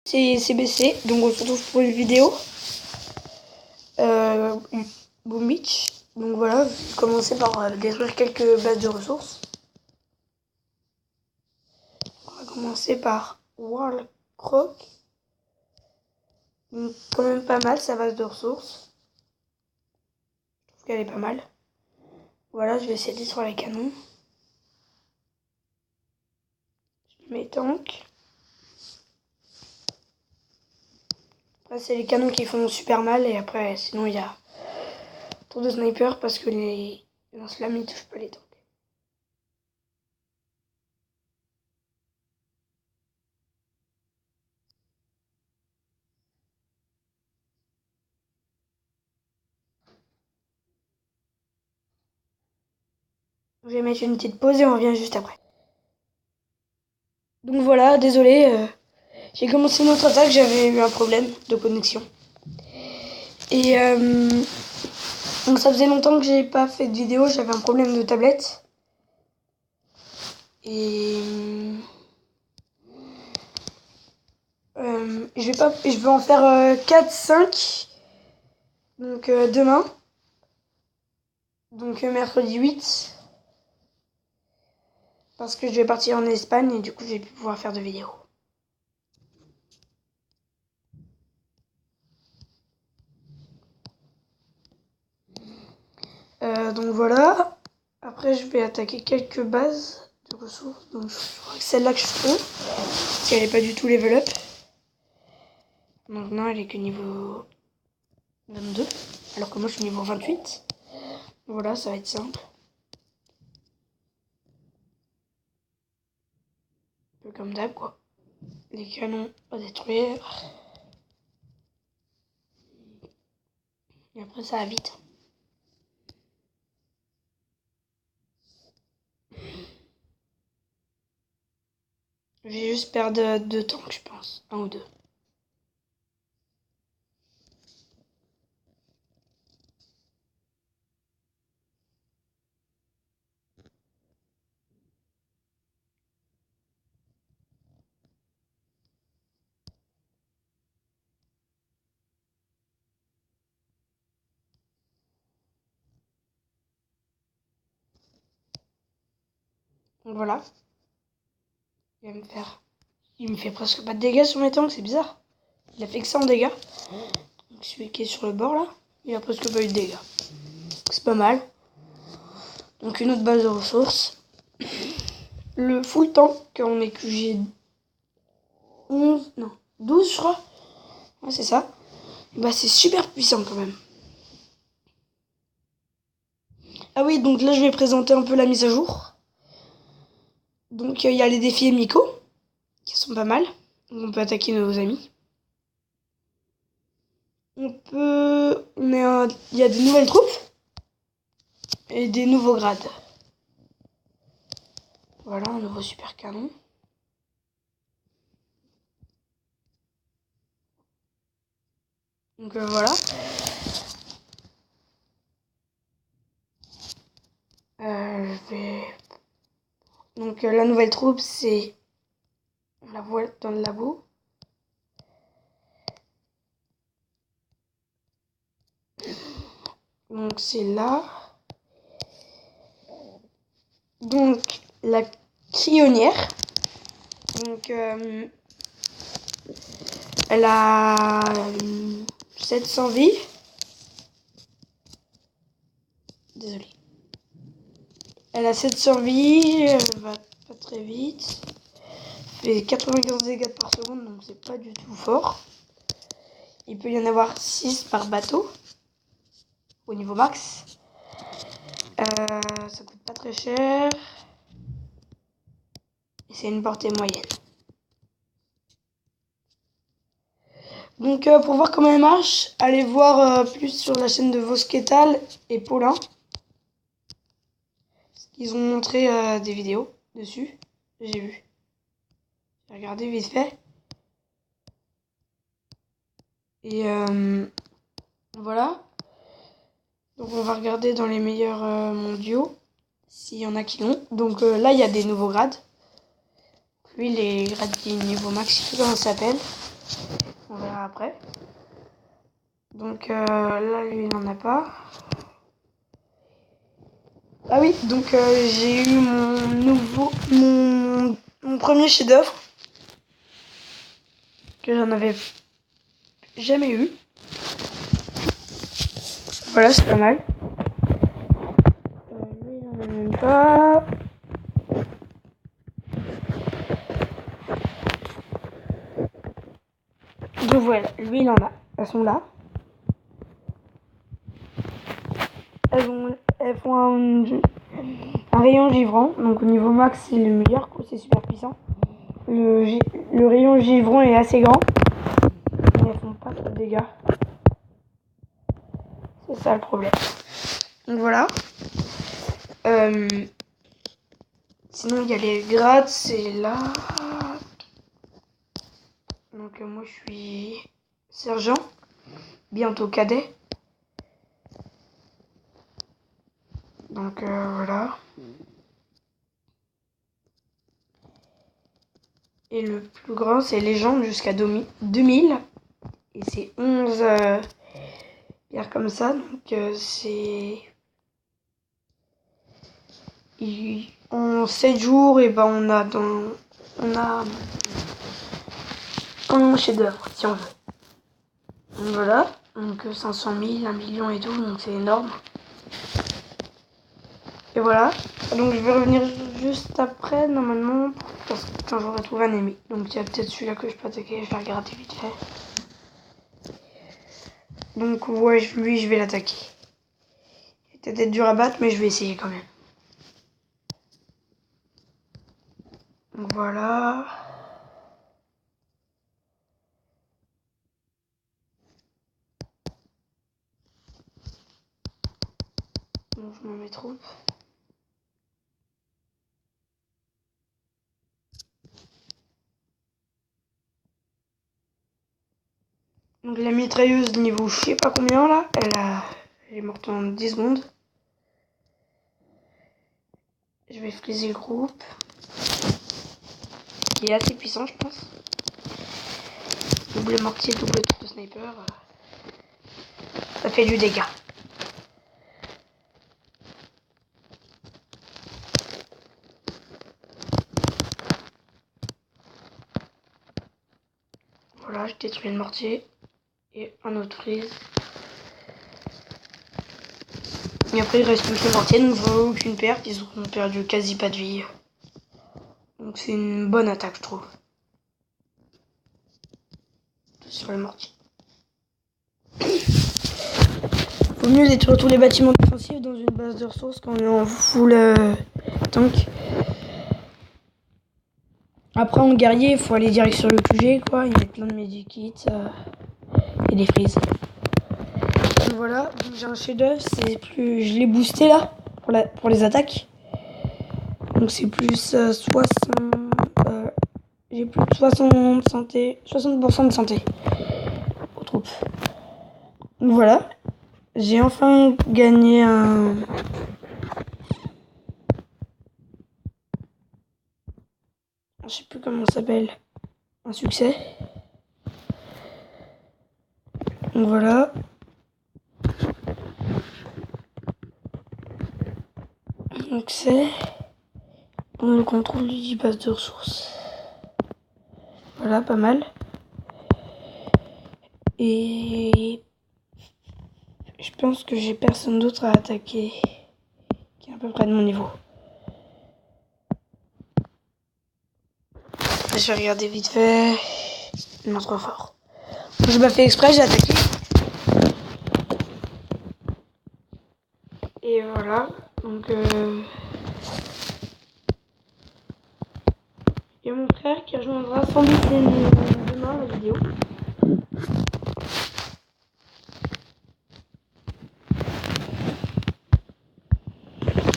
C'est CBC, donc on se retrouve pour une vidéo Boom Beach. Donc voilà, je vais commencer par détruire quelques bases de ressources. On va commencer par World Croc. Donc quand même pas mal sa base de ressources. Je trouve qu'elle est pas mal. Voilà, je vais essayer de détruire les canons. Je mets tank. Après c'est les canons qui font super mal et après sinon il y a tour de sniper parce que les lance-flammes ils touchent pas les tanks. Je vais mettre une petite pause et on revient juste après. Donc voilà, désolé, j'ai commencé notre attaque, j'avais eu un problème de connexion. Et donc ça faisait longtemps que j'ai pas fait de vidéo, j'avais un problème de tablette. Et je vais en faire 4-5. Donc demain. Donc mercredi 8. Parce que je vais partir en Espagne et du coup je vais plus pouvoir faire de vidéos. Donc voilà. Après je vais attaquer quelques bases de ressources. Donc je crois que celle-là que je prends. Parce qu'elle est pas du tout level up. Donc non, elle est que niveau 22. Alors que moi je suis niveau 28. Voilà, ça va être simple. Un peu comme d'hab quoi. Les canons à détruire. Et après ça va vite. Je vais juste perdre 2 tanks je pense. 1 ou 2. Donc voilà. Il me fait presque pas de dégâts sur mes tanks, c'est bizarre. Il a fait que 100 dégâts. Donc celui qui est sur le bord là, il a presque pas eu de dégâts. C'est pas mal. Donc une autre base de ressources. Le full tank en EQG 11, non, 12 je crois. Ouais, c'est ça. Et bah c'est super puissant quand même. Ah oui, donc là je vais présenter un peu la mise à jour. Donc il y a les défis amicaux qui sont pas mal. On peut attaquer nos amis. Il y a des nouvelles troupes et des nouveaux grades. Voilà, un nouveau super canon. Donc voilà. Donc la nouvelle troupe, c'est... On la voit dans le labo. Donc c'est là. Donc la crionnière. Donc elle a 700 vies. Désolée. Elle a 700 vies, elle va pas très vite. Elle fait 95 dégâts par seconde, donc c'est pas du tout fort. Il peut y en avoir 6 par bateau. Au niveau max. Ça coûte pas très cher. Et c'est une portée moyenne. Donc pour voir comment elle marche, allez voir plus sur la chaîne de Vosketal et Paulin. Ils ont montré des vidéos dessus. J'ai vu. J'ai regardé vite fait. Et voilà. Donc on va regarder dans les meilleurs mondiaux. S'il y en a qui l'ont. Donc là il y a des nouveaux grades. Lui les grades qui niveau max, je sais pas comment ça s'appelle. On verra après. Donc là, lui, il n'en a pas. Ah oui, donc j'ai eu mon premier chef-d'œuvre que j'en avais jamais eu. Voilà, c'est pas mal. Lui, il n'en a même pas. Donc voilà, lui, il en a. Elles sont là. Elles font un rayon givrant. Donc au niveau max, c'est le meilleur. C'est super puissant. Le rayon givrant est assez grand. Mais elles font pas trop de dégâts. C'est ça le problème. Donc voilà. Sinon, il y a les grades, c'est là. Donc moi, je suis sergent. Bientôt cadet. Donc voilà. Et le plus grand, c'est légende jusqu'à 2000. Et c'est 11 pierres comme ça. Donc c'est... En 7 jours, et ben on a un chef-d'œuvre, si on veut. Donc voilà. Donc 500 000, 1 million et tout. Donc c'est énorme. Et voilà. Donc je vais revenir juste après, normalement, parce que quand j'aurai trouvé un ennemi. Donc il y a peut-être celui-là que je peux attaquer, je vais regarder vite fait. Donc ouais, lui je vais l'attaquer. Il va peut-être dur à battre, mais je vais essayer quand même. Donc voilà. Donc je me mets troupes. Donc la mitrailleuse niveau je sais pas combien là, elle est morte en 10 secondes. Je vais friser le groupe. Qui est assez puissant je pense. Double mortier, double tour de sniper. Ça fait du dégât. Voilà, je détruis le mortier. Et un autre freeze. Et après il reste plus que le mortier, donc aucune perte, ils ont perdu quasi pas de vie. Donc c'est une bonne attaque je trouve. Sur le mortier. Faut mieux détruire tous les bâtiments défensifs dans une base de ressources quand on est en full tank. Après en guerrier, il faut aller direct sur le QG quoi, il y a plein de medikits et des frises. Donc voilà, j'ai un chef-d'œuvre, c'est plus. Je l'ai boosté là pour les attaques. Donc c'est plus 60. J'ai plus de 60 santé. 60% de santé aux troupes. Donc voilà. J'ai enfin gagné un. Je sais plus comment ça s'appelle. Un succès. Donc voilà. Donc c'est. On a le contrôle du base de ressources. Voilà, pas mal. Et. Je pense que j'ai personne d'autre à attaquer qui est à peu près de mon niveau. Je vais regarder vite fait. Non, trop fort. Je m'ai fait exprès, j'ai attaqué. Et voilà. Donc il y a mon frère qui rejoindra sans doute demain la vidéo.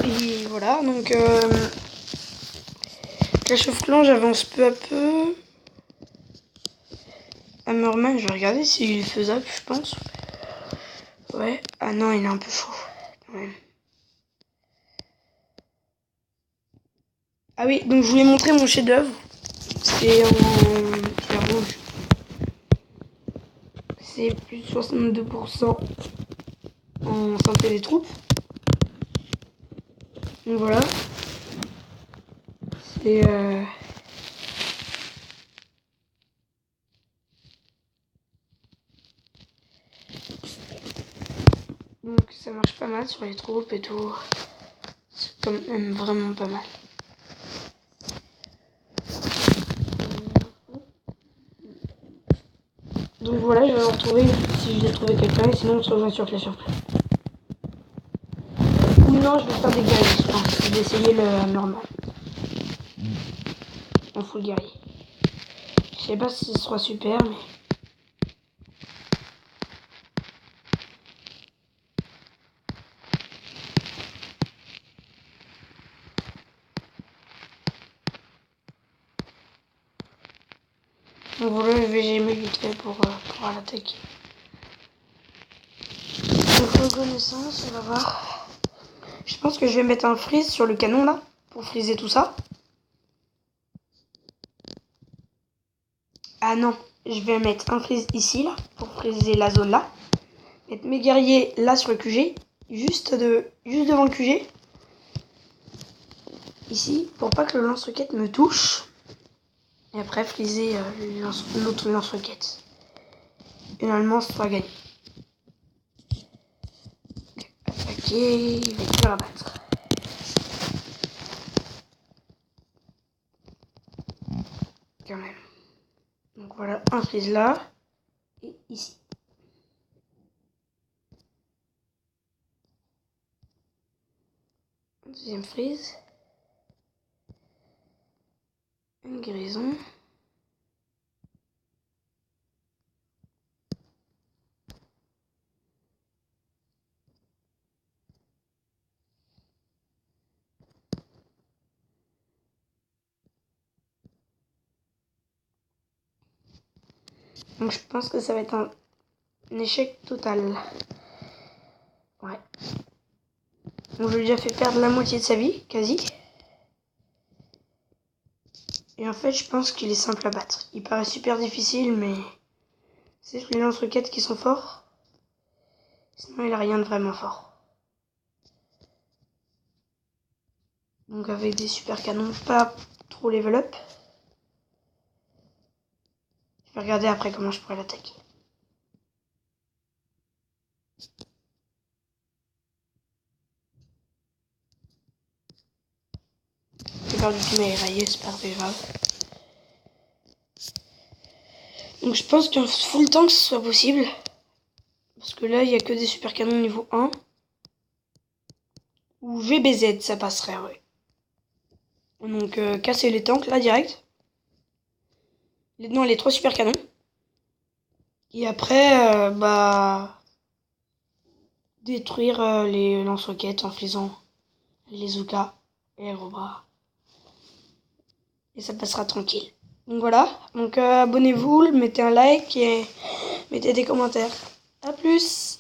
Et voilà, donc Clash of Clans, j'avance peu à peu. Hammerman, je vais regarder s'il est faisable, je pense. Ouais. Ah non, il est un peu chaud. Ouais. Ah oui, donc je voulais montrer mon chef-d'œuvre. C'est en pierre rouge. c'est plus de 62% en santé des troupes. Donc voilà. C'est donc ça marche pas mal sur les troupes et tout. C'est quand même vraiment pas mal. Donc voilà, je vais en retrouver si je l'ai trouvé quelqu'un, et sinon on se rejoint sur Clash of Clans. Ou non, je vais faire des guerriers, je pense. Je vais essayer le normal. En full guerrier. Je sais pas si ce sera super, mais... Donc voilà, je vais gémer vite fait pour l'attaquer. Donc reconnaissance, on va voir. Je pense que je vais mettre un freeze sur le canon là, pour friser tout ça. Ah non, je vais mettre un freeze ici là, pour friser la zone là. Mettre mes guerriers là sur le QG, juste devant le QG. Ici, pour pas que le lance-roquette me touche. Et après, friser l'autre lance-roquette. Et normalement, ça sera gagné. Attaquer, il va tout rabattre. Quand même. Donc voilà, un freeze là. Et ici. Deuxième freeze. Une guérison. Donc je pense que ça va être un échec total. Ouais. Donc je lui ai déjà fait perdre la moitié de sa vie, quasi. Et en fait, je pense qu'il est simple à battre. Il paraît super difficile, mais c'est les lance-roquettes qui sont forts. Sinon, il a rien de vraiment fort. Donc avec des super canons, pas trop level up. Je vais regarder après comment je pourrais l'attaquer. J'ai perdu tous mes raillés, c'est pas très grave. Donc je pense qu'un full tank ce soit possible. Parce que là, il n'y a que des super canons niveau 1. Ou VBZ, ça passerait, ouais. Donc casser les tanks là direct. Non, les 3 super canons. Et après, détruire les lance-roquettes en faisant les Zuka et les gros bras. Et ça passera tranquille. Donc voilà, donc abonnez-vous, mettez un like et mettez des commentaires. A plus!